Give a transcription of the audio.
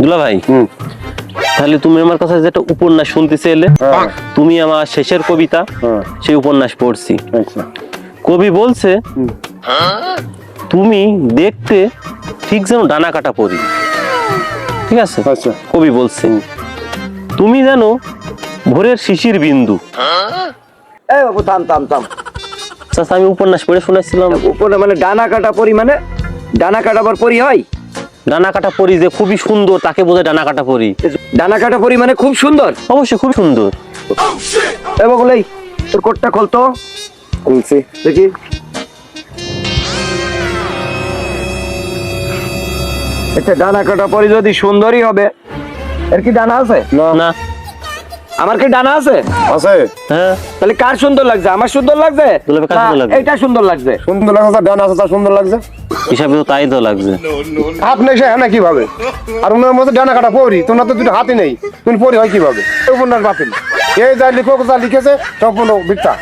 দুলা ভাই, তাহলে তুমি আমার কাছে যেটা উপন্যাস শুনতে চাইলে, তুমি আমার শেষের কবিতা সেই উপন্যাস পড়ছি। কবি বলছে তুমি দেখতে ঠিক যেন ডানা কাটা পরি। ঠিক আছে, কবি বলছে তুমি যেন ভোরের শিশির বিন্দু। এই বাবু থাম থাম থাম। চাচা, আমি উপন্যাস পড়ে শোনাচ্ছিলাম। উপরে মানে ডানা কাটা পরি, মানে ডানা কাটাবার পরি হয়? ডানা কাটা পরি যে খুবই সুন্দর তাকে বোঝায় ডানা কাটা পরি। ডানা কাটা পরি মানে খুব সুন্দর? অবশ্যই খুব সুন্দর। এ বগুলাই, তোর কোটটা খোলতো। খুলছি, দেখি। এটা ডানা কাটা পরি যদি সুন্দরই হবে, এর কি ডানা আছে? না। আমার কি ডানা আছে? আছে। হ্যাঁ, তাহলে কার সুন্দর লাগছে? আমার সুন্দর লাগছে? দুলা ভাই, কার সুন্দর লাগছে? এইটা সুন্দর লাগছে। সুন্দর লাগছে, ডান আছে তার সুন্দর লাগছে। হিসাবে তো তাই তো লাগছে। আপনি সে হ্যাঁ কিভাবে? আর ওনার মধ্যে ডানা কাটা পড়ি, তোমার তো দুটো হাতই নেই, তুমি পড়ি হয় কিভাবে? উপন্যাস বাতিল। এই যা লিখক যা লিখেছে সম্পূর্ণ মিথ্যা।